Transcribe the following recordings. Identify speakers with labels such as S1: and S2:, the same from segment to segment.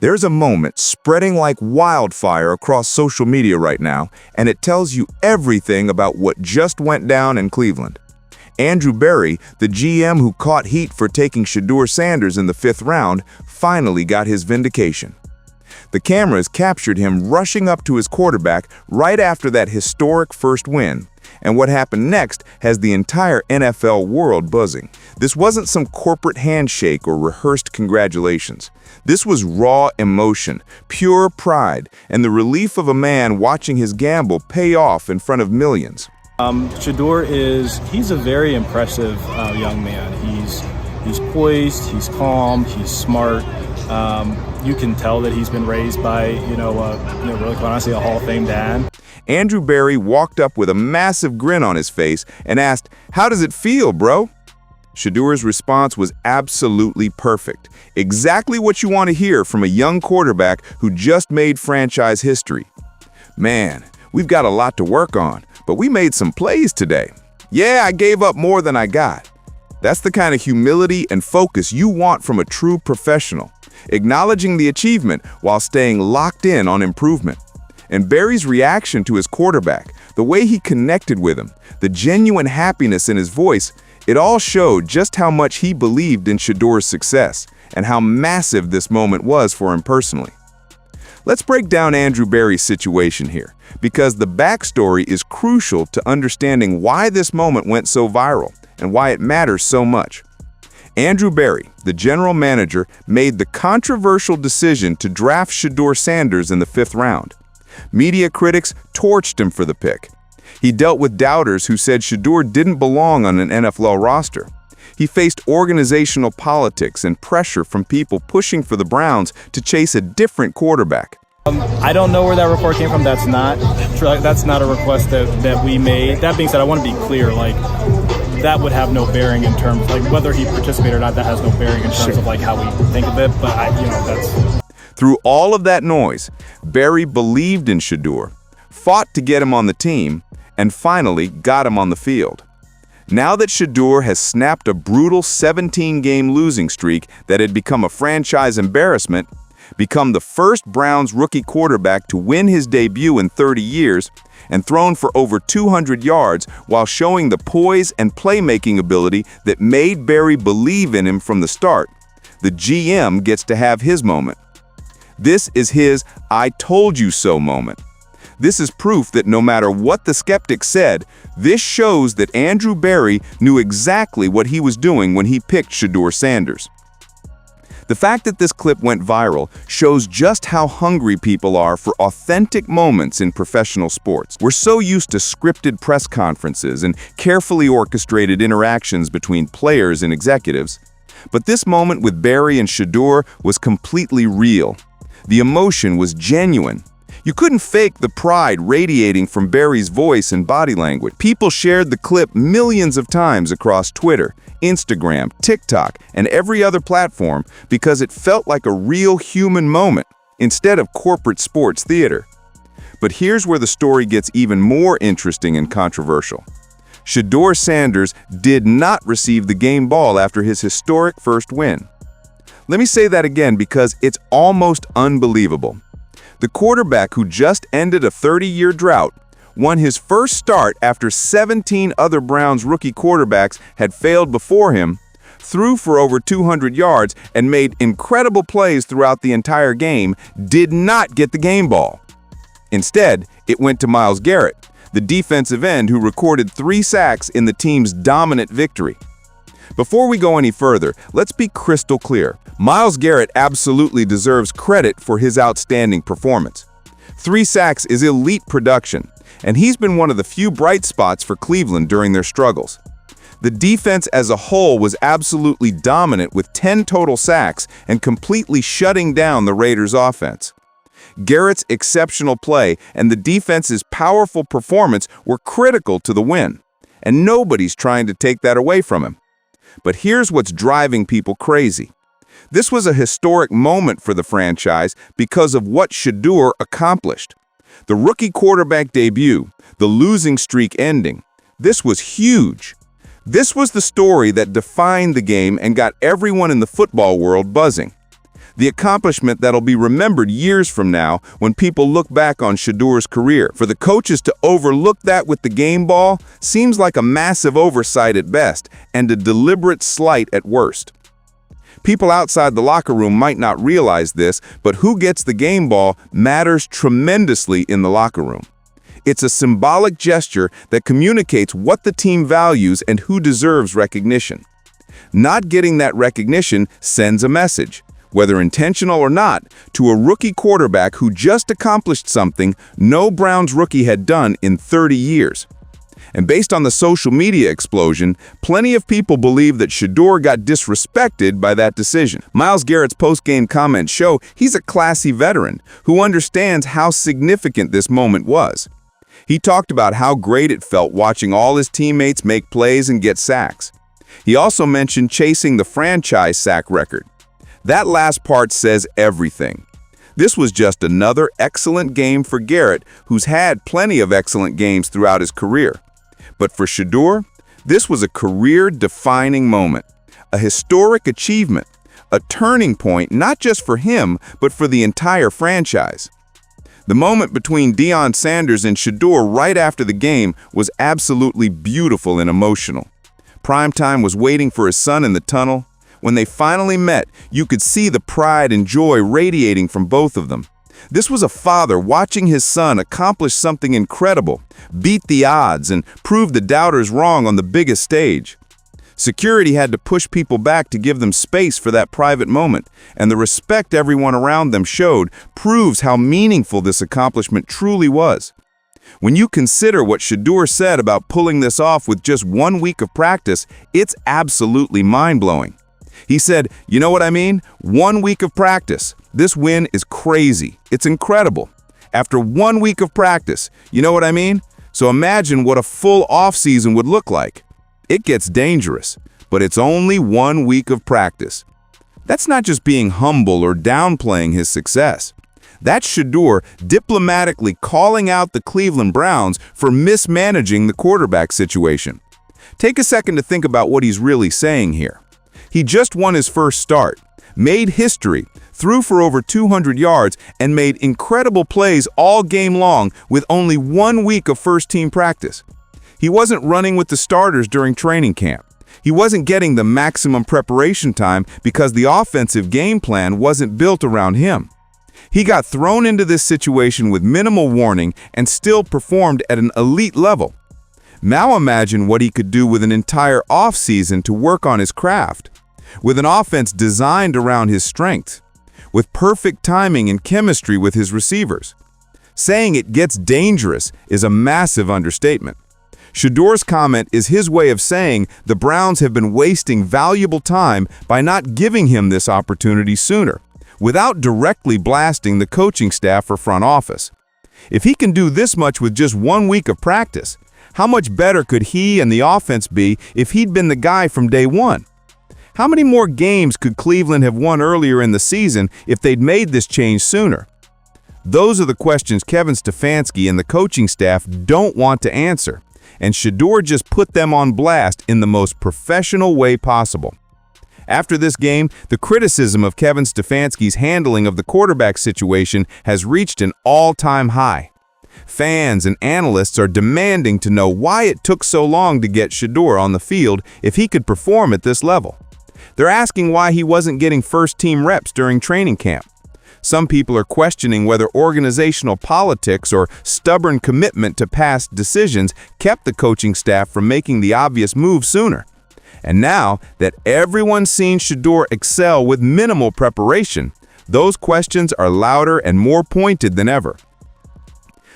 S1: There's a moment spreading like wildfire across social media right now, and it tells you everything about what just went down in Cleveland. Andrew Berry, the GM who caught heat for taking Shedeur Sanders in the 5th round, finally got his vindication. The cameras captured him rushing up to his quarterback right after that historic first win, and what happened next has the entire NFL world buzzing. This wasn't some corporate handshake or rehearsed congratulations. This was raw emotion, pure pride, and the relief of a man watching his gamble pay off in front of millions.
S2: Shedeur he's a very impressive young man. He's poised, he's calm, he's smart. You can tell that he's been raised by, really quite honestly, a Hall of Fame dad.
S1: Andrew Berry walked up with a massive grin on his face and asked, "How does it feel, bro?" Shedeur's response was absolutely perfect. Exactly what you want to hear from a young quarterback who just made franchise history. "Man, we've got a lot to work on, but we made some plays today. Yeah, I gave up more than I got." That's the kind of humility and focus you want from a true professional, acknowledging the achievement while staying locked in on improvement. And Berry's reaction to his quarterback, the way he connected with him, the genuine happiness in his voice, it all showed just how much he believed in Shedeur's success and how massive this moment was for him personally. Let's break down Andrew Berry's situation here, because the backstory is crucial to understanding why this moment went so viral and why it matters so much. Andrew Berry, the general manager, made the controversial decision to draft Shedeur Sanders in the 5th round. Media critics torched him for the pick. He dealt with doubters who said Shedeur didn't belong on an NFL roster. He faced organizational politics and pressure from people pushing for the Browns to chase a different quarterback.
S2: I don't know where that report came from. That's not a request that we made. That being said, I want to be clear, that would have no bearing in terms, whether he participated or not, that has no bearing in terms of how we think of it, but that's...
S1: Through all of that noise, Berry believed in Shedeur, fought to get him on the team, and finally got him on the field. Now that Shedeur has snapped a brutal 17-game losing streak that had become a franchise embarrassment, become the first Browns rookie quarterback to win his debut in 30 years, and thrown for over 200 yards while showing the poise and playmaking ability that made Berry believe in him from the start, the GM gets to have his moment. This is his "I told you so" moment. This is proof that no matter what the skeptics said, this shows that Andrew Berry knew exactly what he was doing when he picked Shedeur Sanders. The fact that this clip went viral shows just how hungry people are for authentic moments in professional sports. We're so used to scripted press conferences and carefully orchestrated interactions between players and executives. But this moment with Berry and Shedeur was completely real. The emotion was genuine. You couldn't fake the pride radiating from Berry's voice and body language. People shared the clip millions of times across Twitter, Instagram, TikTok, and every other platform because it felt like a real human moment instead of corporate sports theater. But here's where the story gets even more interesting and controversial. Shedeur Sanders did not receive the game ball after his historic first win. Let me say that again because it's almost unbelievable. The quarterback who just ended a 30-year drought won his first start after 17 other Browns rookie quarterbacks had failed before him, threw for over 200 yards, and made incredible plays throughout the entire game, did not get the game ball. Instead, it went to Myles Garrett, the defensive end who recorded 3 sacks in the team's dominant victory. Before we go any further, let's be crystal clear. Myles Garrett absolutely deserves credit for his outstanding performance. 3 sacks is elite production, and he's been one of the few bright spots for Cleveland during their struggles. The defense as a whole was absolutely dominant with 10 total sacks and completely shutting down the Raiders' offense. Garrett's exceptional play and the defense's powerful performance were critical to the win, and nobody's trying to take that away from him. But here's what's driving people crazy. This was a historic moment for the franchise because of what Shedeur accomplished. The rookie quarterback debut, the losing streak ending, this was huge. This was the story that defined the game and got everyone in the football world buzzing. The accomplishment that'll be remembered years from now when people look back on Shedeur's career. For the coaches to overlook that with the game ball seems like a massive oversight at best and a deliberate slight at worst. People outside the locker room might not realize this, but who gets the game ball matters tremendously in the locker room. It's a symbolic gesture that communicates what the team values and who deserves recognition. Not getting that recognition sends a message, whether intentional or not, to a rookie quarterback who just accomplished something no Browns rookie had done in 30 years. And based on the social media explosion, plenty of people believe that Shedeur got disrespected by that decision. Myles Garrett's post-game comments show he's a classy veteran who understands how significant this moment was. He talked about how great it felt watching all his teammates make plays and get sacks. He also mentioned chasing the franchise sack record. That last part says everything. This was just another excellent game for Garrett, who's had plenty of excellent games throughout his career. But for Shedeur, this was a career-defining moment, a historic achievement, a turning point not just for him, but for the entire franchise. The moment between Shedeur Sanders and Shedeur right after the game was absolutely beautiful and emotional. Primetime was waiting for his son in the tunnel. When they finally met, you could see the pride and joy radiating from both of them. This was a father watching his son accomplish something incredible, beat the odds, and prove the doubters wrong on the biggest stage. Security had to push people back to give them space for that private moment, and the respect everyone around them showed proves how meaningful this accomplishment truly was. When you consider what Shedeur said about pulling this off with just 1 week of practice, it's absolutely mind-blowing. He said, "You know what I mean? 1 week of practice. This win is crazy. It's incredible. After 1 week of practice, you know what I mean? So imagine what a full offseason would look like. It gets dangerous, but it's only 1 week of practice." That's not just being humble or downplaying his success. That's Shedeur diplomatically calling out the Cleveland Browns for mismanaging the quarterback situation. Take a second to think about what he's really saying here. He just won his first start, made history, threw for over 200 yards, and made incredible plays all game long with only 1 week of first-team practice. He wasn't running with the starters during training camp. He wasn't getting the maximum preparation time because the offensive game plan wasn't built around him. He got thrown into this situation with minimal warning and still performed at an elite level. Now imagine what he could do with an entire offseason to work on his craft, with an offense designed around his strengths, with perfect timing and chemistry with his receivers. Saying it gets dangerous is a massive understatement. Shedeur's comment is his way of saying the Browns have been wasting valuable time by not giving him this opportunity sooner, without directly blasting the coaching staff or front office. If he can do this much with just 1 week of practice, how much better could he and the offense be if he'd been the guy from day one? How many more games could Cleveland have won earlier in the season if they'd made this change sooner? Those are the questions Kevin Stefanski and the coaching staff don't want to answer, and Shedeur just put them on blast in the most professional way possible. After this game, the criticism of Kevin Stefanski's handling of the quarterback situation has reached an all-time high. Fans and analysts are demanding to know why it took so long to get Shedeur on the field if he could perform at this level. They're asking why he wasn't getting first-team reps during training camp. Some people are questioning whether organizational politics or stubborn commitment to past decisions kept the coaching staff from making the obvious move sooner. And now that everyone's seen Shedeur excel with minimal preparation, those questions are louder and more pointed than ever.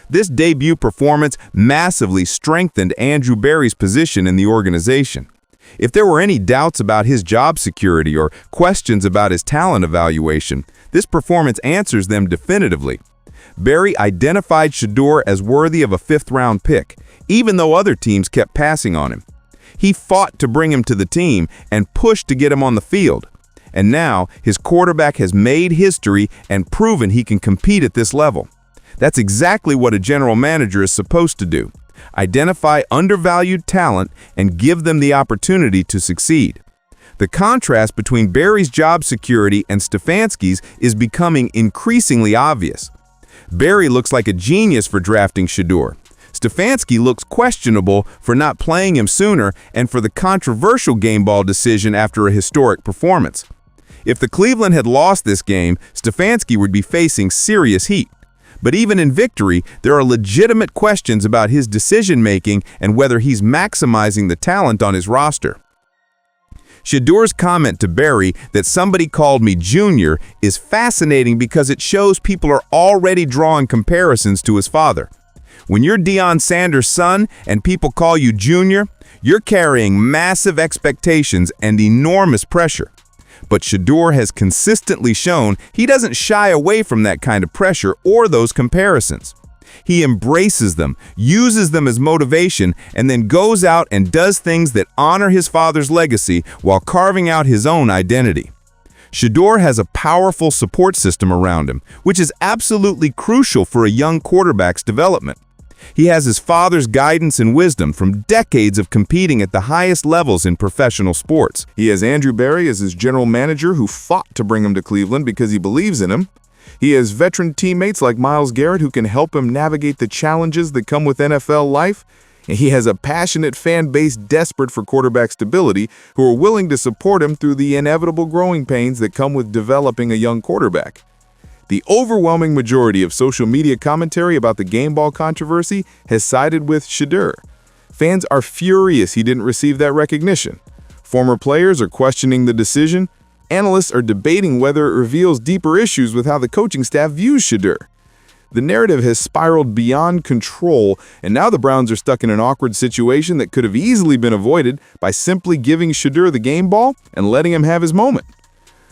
S1: This debut performance massively strengthened Andrew Berry's position in the organization. If there were any doubts about his job security or questions about his talent evaluation, this performance answers them definitively. Berry identified Shedeur as worthy of a fifth-round pick, even though other teams kept passing on him. He fought to bring him to the team and pushed to get him on the field. And now, his quarterback has made history and proven he can compete at this level. That's exactly what a general manager is supposed to do: identify undervalued talent and give them the opportunity to succeed. The contrast between Berry's job security and Stefanski's is becoming increasingly obvious. Berry looks like a genius for drafting Shedeur. Stefanski looks questionable for not playing him sooner and for the controversial game ball decision after a historic performance. If the Cleveland had lost this game, Stefanski would be facing serious heat. But even in victory, there are legitimate questions about his decision-making and whether he's maximizing the talent on his roster. Shedeur's comment to Berry that somebody called me Junior is fascinating because it shows people are already drawing comparisons to his father. When you're Deion Sanders' son and people call you Junior, you're carrying massive expectations and enormous pressure. But Shedeur has consistently shown he doesn't shy away from that kind of pressure or those comparisons. He embraces them, uses them as motivation, and then goes out and does things that honor his father's legacy while carving out his own identity. Shedeur has a powerful support system around him, which is absolutely crucial for a young quarterback's development. He has his father's guidance and wisdom from decades of competing at the highest levels in professional sports.
S3: He has Andrew Berry as his general manager who fought to bring him to Cleveland because he believes in him. He has veteran teammates like Myles Garrett who can help him navigate the challenges that come with NFL life. And he has a passionate fan base desperate for quarterback stability who are willing to support him through the inevitable growing pains that come with developing a young quarterback. The overwhelming majority of social media commentary about the game ball controversy has sided with Shedeur. Fans are furious he didn't receive that recognition. Former players are questioning the decision. Analysts are debating whether it reveals deeper issues with how the coaching staff views Shedeur. The narrative has spiraled beyond control, and now the Browns are stuck in an awkward situation that could have easily been avoided by simply giving Shedeur the game ball and letting him have his moment.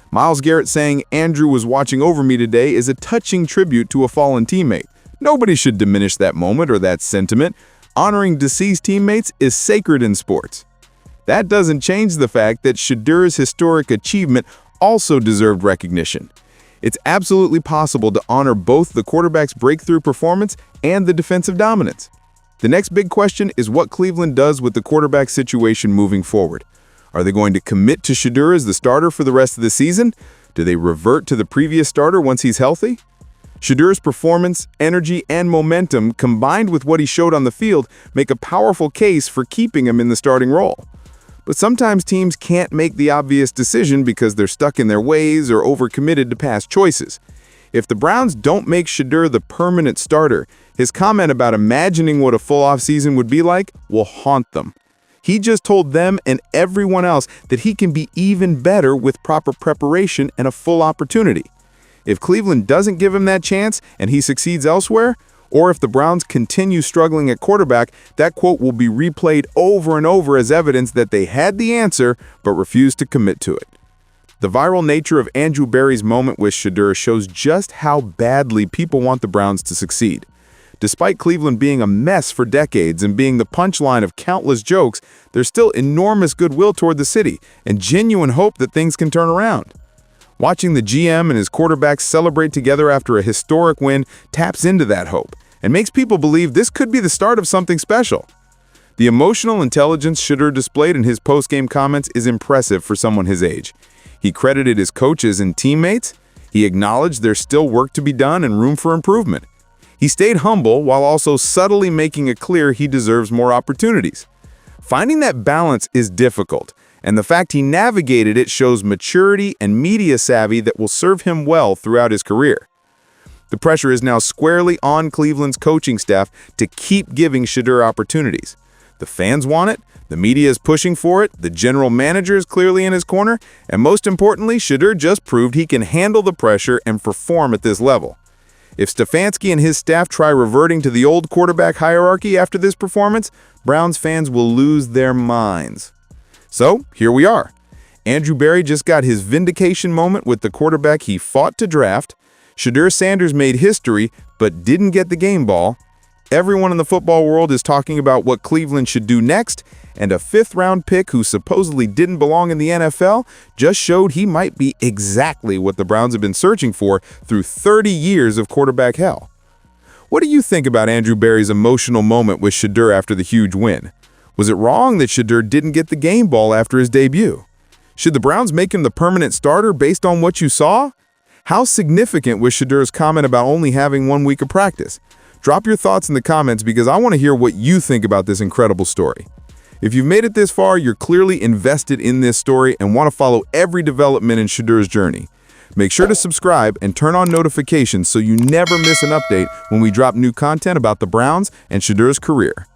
S3: Myles Garrett saying Andrew was watching over me today is a touching tribute to a fallen teammate. Nobody should diminish that moment or that sentiment. Honoring deceased teammates is sacred in sports. That doesn't change the fact that Shedeur's historic achievement also deserved recognition. It's absolutely possible to honor both the quarterback's breakthrough performance and the defensive dominance. The next big question is what Cleveland does with the quarterback situation moving forward. Are they going to commit to Shedeur as the starter for the rest of the season? Do they revert to the previous starter once he's healthy? Shedeur's performance, energy, and momentum combined with what he showed on the field make a powerful case for keeping him in the starting role. But sometimes teams can't make the obvious decision because they're stuck in their ways or overcommitted to past choices. If the Browns don't make Shedeur the permanent starter, his comment about imagining what a full offseason would be like will haunt them. He just told them and everyone else that he can be even better with proper preparation and a full opportunity. If Cleveland doesn't give him that chance and he succeeds elsewhere, or if the Browns continue struggling at quarterback, that quote will be replayed over and over as evidence that they had the answer but refused to commit to it. The viral nature of Andrew Berry's moment with Shedeur shows just how badly people want the Browns to succeed. Despite Cleveland being a mess for decades and being the punchline of countless jokes, there's still enormous goodwill toward the city and genuine hope that things can turn around. Watching the GM and his quarterbacks celebrate together after a historic win taps into that hope and makes people believe this could be the start of something special. The emotional intelligence Shedeur displayed in his post-game comments is impressive for someone his age. He credited his coaches and teammates. He acknowledged there's still work to be done and room for improvement. He stayed humble while also subtly making it clear he deserves more opportunities. Finding that balance is difficult, and the fact he navigated it shows maturity and media savvy that will serve him well throughout his career. The pressure is now squarely on Cleveland's coaching staff to keep giving Shedeur opportunities. The fans want it, the media is pushing for it, the general manager is clearly in his corner, and most importantly, Shedeur just proved he can handle the pressure and perform at this level. If Stefanski and his staff try reverting to the old quarterback hierarchy after this performance, Browns fans will lose their minds. So, here we are. Andrew Berry just got his vindication moment with the quarterback he fought to draft. Shedeur Sanders made history, but didn't get the game ball. Everyone in the football world is talking about what Cleveland should do next, and a fifth-round pick who supposedly didn't belong in the NFL just showed he might be exactly what the Browns have been searching for through 30 years of quarterback hell. What do you think about Andrew Berry's emotional moment with Shedeur after the huge win? Was it wrong that Shedeur didn't get the game ball after his debut? Should the Browns make him the permanent starter based on what you saw? How significant was Shedeur's comment about only having 1 week of practice? Drop your thoughts in the comments because I want to hear what you think about this incredible story. If you've made it this far, you're clearly invested in this story and want to follow every development in Shedeur's journey. Make sure to subscribe and turn on notifications so you never miss an update when we drop new content about the Browns and Shedeur's career.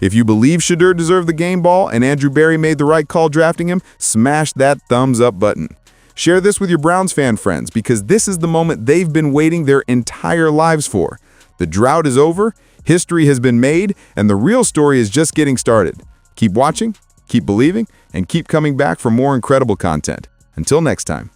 S3: If you believe Shedeur deserved the game ball and Andrew Berry made the right call drafting him, smash that thumbs up button. Share this with your Browns fan friends because this is the moment they've been waiting their entire lives for. The drought is over, history has been made, and the real story is just getting started. Keep watching, keep believing, and keep coming back for more incredible content. Until next time.